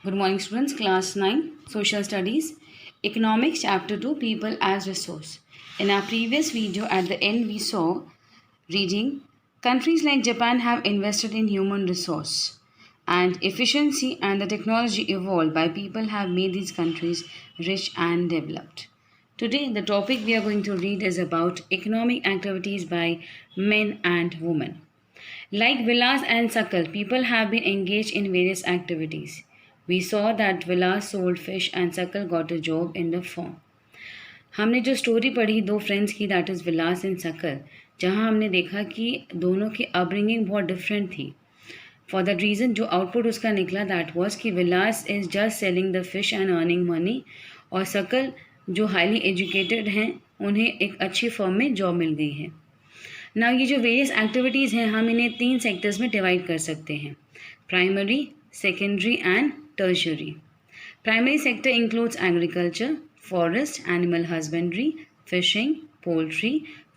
Good morning, students. Class 9, Social Studies, Economics, Chapter 2, People as Resource. In our previous video, at the end, we saw reading countries like Japan have invested in human resource and efficiency, and the technology evolved by people have made these countries rich and developed. Today, the topic we are going to read is about economic activities by men and women. Like Vilas and Sakal, people have been engaged in various activities. We saw that Vilas sold fish and Sakal got a job in the farm. हमने जो story पढ़ी दो friends की, that is Vilas and सकल, जहाँ हमने देखा कि दोनों की अपब्रिंगिंग बहुत डिफरेंट थी. फॉर दैट रीज़न जो आउटपुट उसका निकला दैट वाज कि Vilas is just selling the fish and earning money, और सकल जो हाईली एजुकेटेड हैं उन्हें एक अच्छी फर्म में जॉब मिल गई है. ना ये जो वेरियस एक्टिविटीज़ हैं हम इन्हें 3 सेक्टर्स में डिवाइड कर सकते हैं: primary, secondary and tertiary. Primary sector includes agriculture, forest, animal husbandry, fishing, poultry,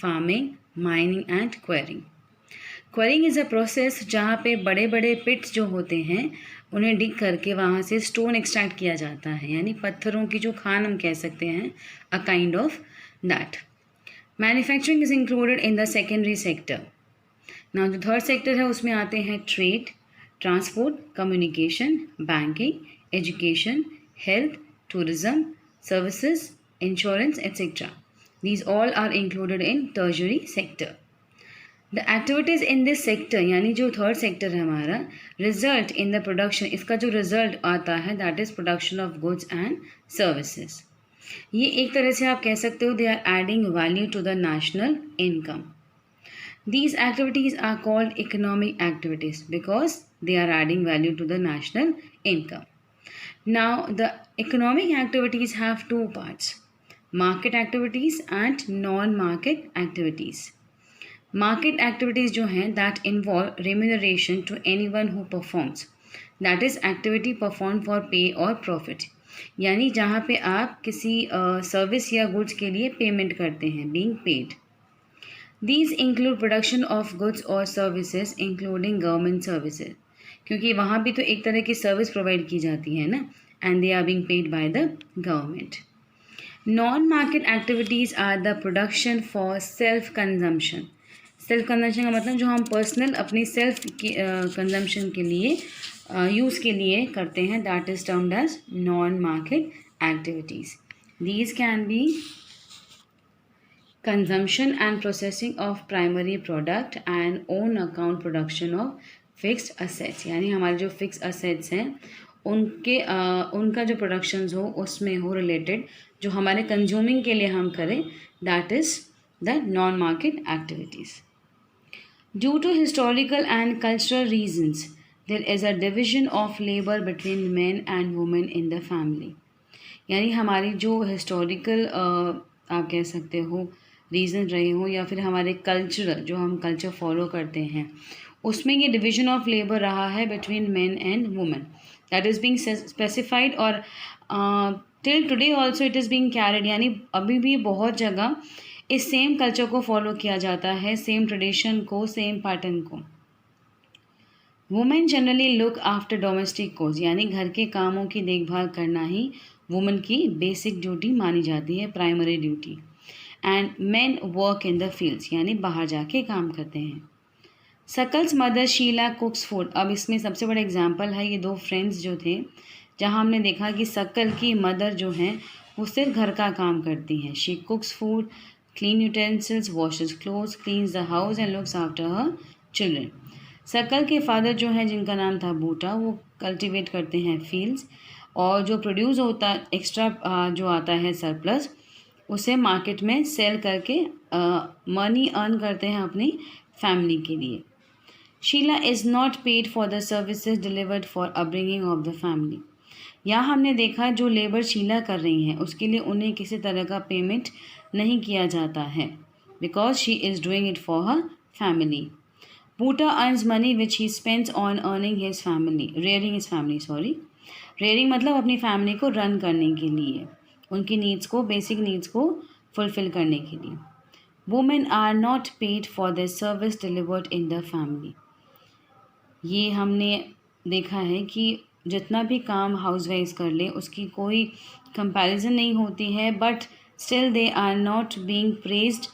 farming, mining and quarrying. Quarrying is a process जहाँ पे बड़े बड़े पिट्स जो होते हैं उन्हें डिग करके वहाँ से स्टोन एक्सट्रैक्ट किया जाता है, यानी पत्थरों की जो खान हम कह सकते हैं, a kind of that. Manufacturing is included in the secondary sector. ना जो थर्ड सेक्टर है उसमें आते हैं trade, transport, communication, banking, education, health, tourism, services, insurance etcetera. These all are included in tertiary sector. The activities in this sector, यानी जो third sector है हमारा, रिजल्ट इन द प्रोडक्शन, इसका जो रिजल्ट आता है that is production of goods and services. ये एक तरह से आप कह सकते हो they are adding value to the national income. These activities are called economic activities because they are adding value to the national income. Now, the economic activities have two parts: market activities and non-market activities. Market activities जो हैं that involve remuneration to anyone who performs. That is activity performed for pay or profit. यानी जहाँ पे आप किसी service या goods के लिए पेमेंट करते हैं, being paid. These include production of goods or services including government services. क्योंकि वहाँ भी तो एक तरह की सर्विस प्रोवाइड की जाती है ना, and they are being paid by the government. Non market activities are the production for self consumption. Self consumption का मतलब जो हम पर्सनल अपनी सेल्फ कंजम्पशन के लिए यूज़ के लिए करते हैं, that is termed as non market activities. These can be consumption and processing of primary product and own account production of fixed assets. यानी हमारे जो फिक्स assets हैं उनका जो प्रोडक्शंस हो उसमें हो रिलेटेड, जो हमारे कंज्यूमिंग के लिए हम करें, that is the non market activities. Due to historical and cultural reasons there is a division of labour between man and women in the family. यानी हमारी जो हिस्टोरिकल आप कह सकते हो रीज़न रहे हो, या फिर हमारे कल्चरल जो हम कल्चर फॉलो करते हैं उसमें ये डिवीजन ऑफ लेबर रहा है between men and women. That is being specified और till today also it is being carried. यानी अभी भी बहुत जगह इस सेम कल्चर को फॉलो किया जाता है, सेम ट्रेडिशन को, सेम पैटर्न को. Women generally look after domestic कोज, यानी घर के कामों की देखभाल करना ही वुमेन की बेसिक ड्यूटी मानी जाती है, primary duty. And men work in the fields, यानी बाहर जाके काम करते हैं. Sakal's mother Sheela cooks food. अब इसमें सबसे बड़ा एग्जांपल है ये दो फ्रेंड्स जो थे, जहां हमने देखा कि सकल की मदर जो हैं वो सिर्फ घर का काम करती हैं. She कुक्स food, clean utensils, washes clothes, cleans the house and looks after her children. सकल के फादर जो हैं जिनका नाम था बूटा, वो कल्टिवेट करते हैं फील्ड्स, और जो प्रोड्यूस होता एक्स्ट्रा जो आता है सरप्लस, उसे मार्केट में सेल करके मनी अर्न करते हैं अपनी फैमिली के लिए. Sheela is not paid for the services delivered for upbringing of the family. यहाँ हमने देखा जो लेबर शीला कर रही हैं उसके लिए उन्हें किसी तरह का पेमेंट नहीं किया जाता है, because she is doing it for her family. Boota earns money which he spends on earning his family, rearing his family, sorry, rearing मतलब अपनी फैमिली को रन करने के लिए, उनकी नीड्स को, बेसिक नीड्स को फुलफ़िल करने के लिए. Women are not paid for the service delivered in the family. ये हमने देखा है कि जितना भी काम हाउसवाइफ्स कर ले उसकी कोई कंपैरिजन नहीं होती है, but still they are not being praised,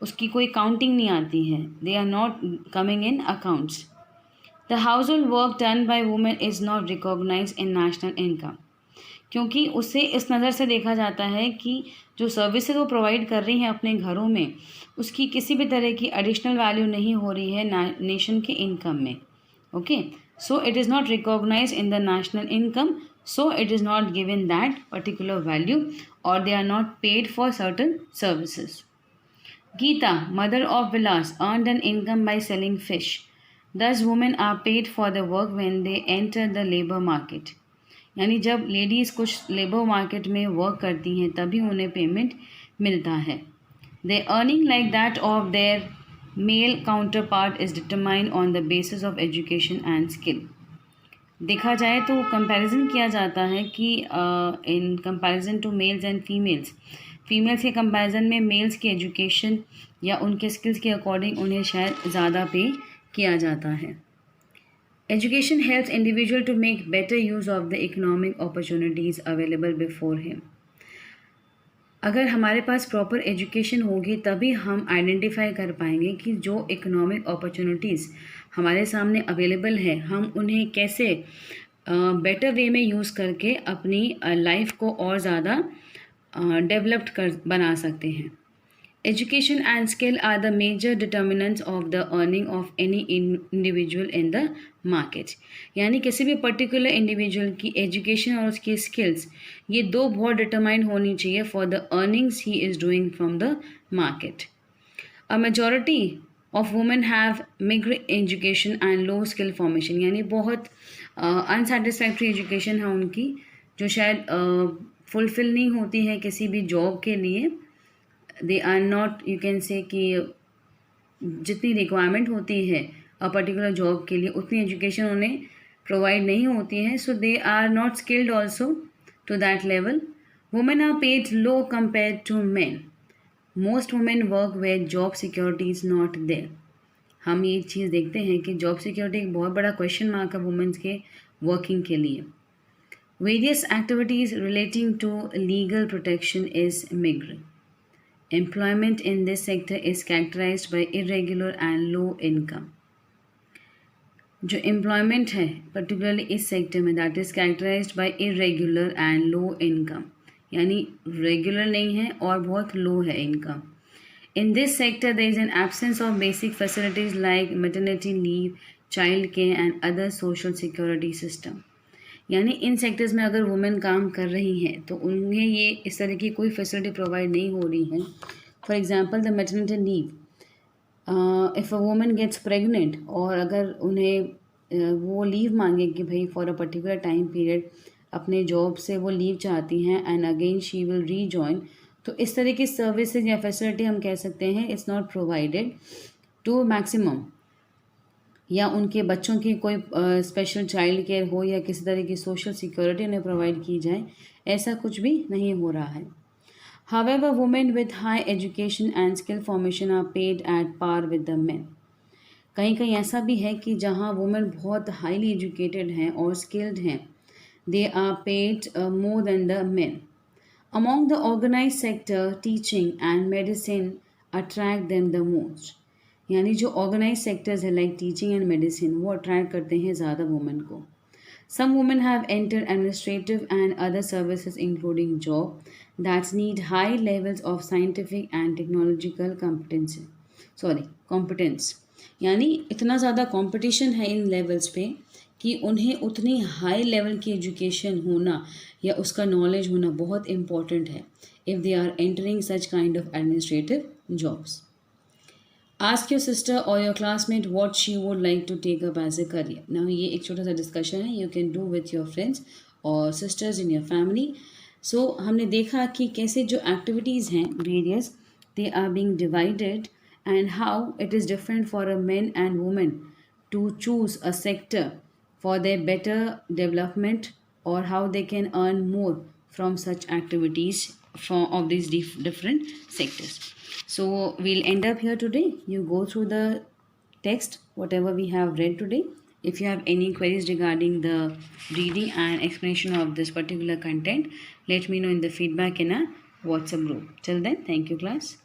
उसकी कोई काउंटिंग नहीं आती है, they are not coming in accounts. The household work done by women is not recognise in national income, क्योंकि उसे इस नज़र से देखा जाता है कि जो सर्विसेज वो प्रोवाइड कर रही हैं अपने घरों में, उसकी किसी भी तरह की एडिशनल वैल्यू नहीं हो रही है नेशन के इनकम में। Okay, so it is not recognise in the national income, so it is not given that particular value, और they are not paid for certain services. Geeta, mother of Vilas, earned an income by selling fish. Thus, women are paid for the work when they enter the labor market. यानी जब ladies कुछ labour market में work करती हैं तभी उन्हें payment मिलता है। Their earning like that of their male counterpart is determined on the basis of education and skill. देखा जाए तो कंपैरिजन किया जाता है कि in comparison to males and females, females के कंपैरिजन में मेल्स की एजुकेशन या उनके स्किल्स के अकॉर्डिंग उन्हें शायद ज़्यादा पे किया जाता है। Education helps individual to make better use of the economic opportunities available before him. अगर हमारे पास प्रॉपर एजुकेशन होगी तभी हम आइडेंटिफाई कर पाएंगे कि जो इकोनॉमिक अपॉर्चुनिटीज़ हमारे सामने अवेलेबल है हम उन्हें कैसे बेटर वे में यूज़ करके अपनी लाइफ को और ज़्यादा डेवलप्ड कर बना सकते हैं। Education and skill are the major determinants of the earning of any individual in the market. यानी किसी भी पर्टिकुलर इंडिविजुअल की एजुकेशन और उसकी स्किल्स, ये दो बहुत डिटरमाइन होनी चाहिए for the earnings he is doing from the market. A majority of women have meagre education and low skill formation, यानी बहुत अनसेटिस्फैक्ट्री एजुकेशन है उनकी, जो शायद फुलफिल नहीं होती है किसी भी जॉब के लिए। They are not, you can say कि जितनी रिक्वायरमेंट होती है अ पर्टिकुलर जॉब के लिए उतनी एजुकेशन उन्हें प्रोवाइड नहीं होती है, so they are not skilled also to that level. Women are paid low compare to man. Most women work where job security is not there. हम ये चीज़ देखते हैं कि जॉब सिक्योरिटी एक बहुत बड़ा क्वेश्चन मार्क है वुमेन्स के वर्किंग के लिए। Various activities relating to legal protection is meagre. Employment in this sector is characterized by irregular and low income. जो एम्प्लॉयमेंट है पर्टिकुलरली इस सेक्टर में, that is characterised by irregular and low income, यानी regular नहीं है और बहुत low है income. In this sector there is an absence of basic facilities like maternity leave, child care and other social security system. यानी इन sectors में अगर वुमेन काम कर रही हैं तो उन्हें ये इस तरह की कोई फैसिलिटी प्रोवाइड नहीं हो रही है। For example the maternity leave, if a women gets pregnant और अगर उन्हें वो लीव मांगे कि भाई for a particular time period अपने जॉब से वो लीव चाहती हैं and again she will rejoin, तो इस तरह की सर्विसेज या फैसिलिटी हम कह सकते हैं it's not provided to maximum, या उनके बच्चों की कोई स्पेशल चाइल्ड केयर हो या किसी तरह की सोशल सिक्योरिटी उन्हें प्रोवाइड की जाए, ऐसा कुछ भी नहीं हो रहा है। However women with high education and skill formation are paid at par with the men. कहीं कहीं ऐसा भी है कि जहाँ वुमेन बहुत हाईली एजुकेटेड हैं और स्किल्ड हैं, they are paid more than the men. Among the organize sector teaching and medicine attract them the most. यानी जो ऑर्गेनाइज सेक्टर्स है लाइक टीचिंग एंड मेडिसिन, वो अट्रैक्ट करते हैं ज़्यादा वुमेन को। Some women have entered administrative and other services including job that's need high levels of scientific and technological competence. यानी इतना ज़्यादा कॉम्पिटिशन है इन लेवल्स पे कि उन्हें उतनी हाई लेवल की एजुकेशन होना या उसका नॉलेज होना बहुत इम्पॉर्टेंट है if they are entering such kind of administrative jobs. Ask your sister or your classmate what she would like to take up as a career. Now ये एक छोटा सा डिस्कशन है, you can do with your friends or sisters in your family. So हमने देखा कि कैसे जो activities हैं various, they are being divided and how it is different for a men and women to choose a sector for their better development or how they can earn more from such activities of these different sectors. So we'll end up here today. You go through the text, whatever we have read today If you have any queries regarding the reading and explanation of this particular content, let me know in the feedback in a WhatsApp group. Till then, thank you class.